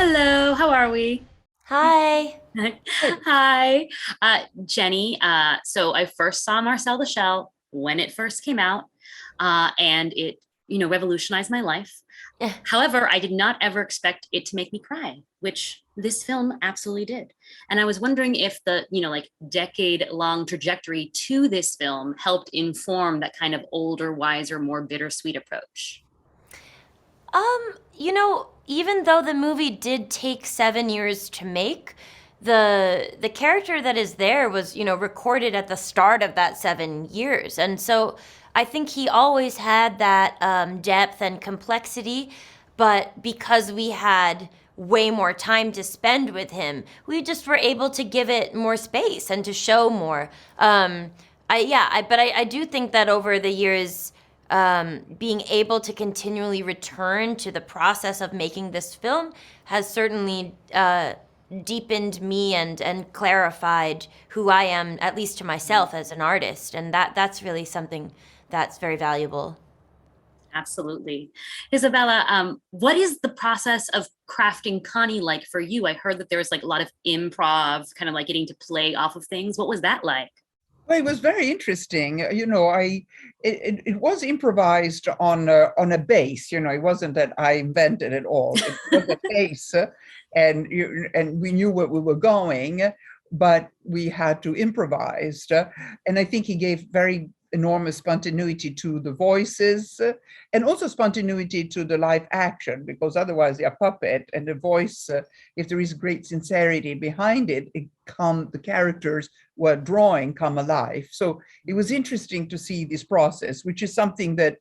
Hello, how are we? Hi. Hi, Jenny. So I first saw Marcel The Shell when it first came out, and it revolutionized my life. Eh, However, I did not ever expect it to make me cry, which this film absolutely did. And I was wondering if the decade-long trajectory to this film helped inform that kind of older, wiser, more bittersweet approach. even though the movie did take 7 years to make, the character that is there was, recorded at the start of that 7 years. And so I think he always had that depth and complexity, but because we had way more time to spend with him, we just were able to give it more space and to show more. But I do think that over the years, being able to continually return to the process of making this film has certainly deepened me and clarified who I am, at least to myself as an artist, and that's really something that's very valuable. Absolutely. Isabella, what is the process of crafting Connie like for you? I heard that there was like a lot of improv, kind of like getting to play off of things. What was that like? Well, it was very interesting. It was improvised on a base. It wasn't that I invented it all. It was a base, and we knew where we were going, but we had to improvise. And I think he gave very enormous spontaneity to the voices, and also spontaneity to the live action, because otherwise they're puppet, and the voice, if there is great sincerity behind it, the characters were drawing come alive. So it was interesting to see this process, which is something that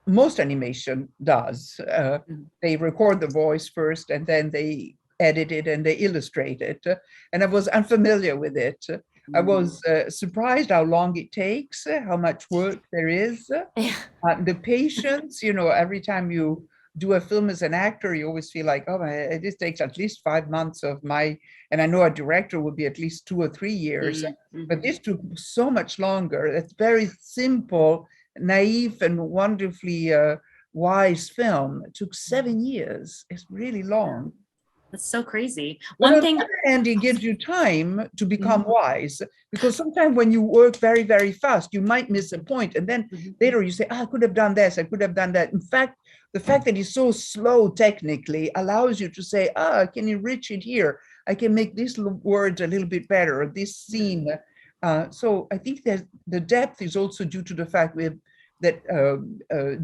most animation does. They record the voice first, and then they edit it and they illustrate it. And I was unfamiliar with it. I was surprised how long it takes, how much work there is. Yeah. The patience, every time you do a film as an actor, you always feel like, oh, this takes at least 5 months of my, and I know a director would be at least 2 or 3 years, but this took so much longer. It's very simple, naive, and wonderfully wise film. It took 7 years. It's really long. That's so crazy. But One on thing, the other hand, it gives you time to become Mhm, wise, because sometimes when you work very, very fast, you might miss a point, and then mhm. later you say, I could have done this, I could have done that. In fact, the fact that it's so slow technically allows you to say, I can enrich it here. I can make these words a little bit better, or this scene. So I think that the depth is also due to the fact that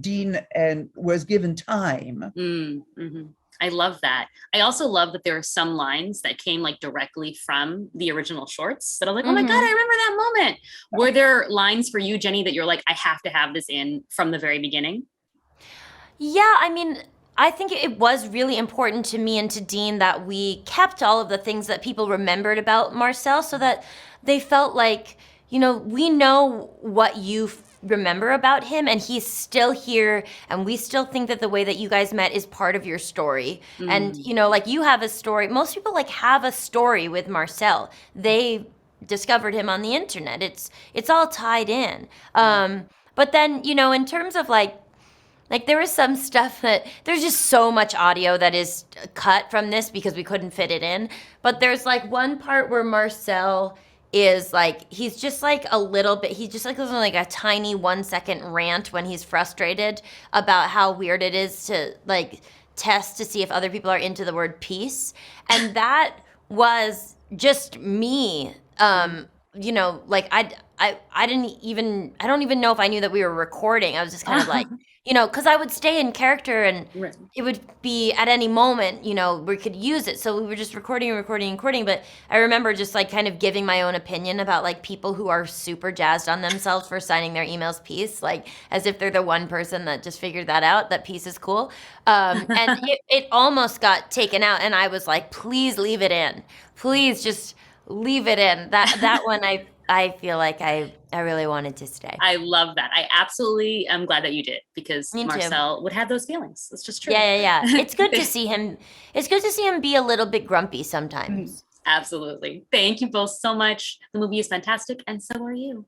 Dean and was given time. Mhm. I love that. I also love that there are some lines that came like directly from the original shorts that I was like, oh my God, I Hmm. remember that moment. Were there lines for you, Jenny, that you're like, I have to have this in from the very beginning? Yeah, I mean, I think it was really important to me and to Dean that we kept all of the things that people remembered about Marcel so that they felt like, we know what you remember about him, and he's still here, and we still think that the way that you guys met is part of your story. And, Mm, like you have a story. Most people like have a story with Marcel. They discovered him on the internet. It's all tied in. But then, in terms of like there was some stuff that there's just so much audio that is cut from this because we couldn't fit it in. But there's like one part where Marcel is like he's just like a little bit he's just like goes on like a tiny 1 second rant when he's frustrated about how weird it is to like test to see if other people are into the word peace. And that was just me. Like I don't even know if I knew that we were recording. I was just kind of like, because I would stay in character and right. it would be at any moment, we could use it. So we were just recording and recording and recording. But I remember just like kind of giving my own opinion about like people who are super jazzed on themselves for signing their emails peace, like as if they're the one person that just figured that out, that peace is cool. And it almost got taken out. And I was like, please leave it in. Please just leave it in. That one I feel like I really wanted to stay. I love that. I absolutely am glad that you did because Me too. Marcel would have those feelings. That's just true. Yeah, yeah, yeah. It's good to see him. It's good to see him be a little bit grumpy sometimes. Absolutely. Thank you both so much. The movie is fantastic, and so are you.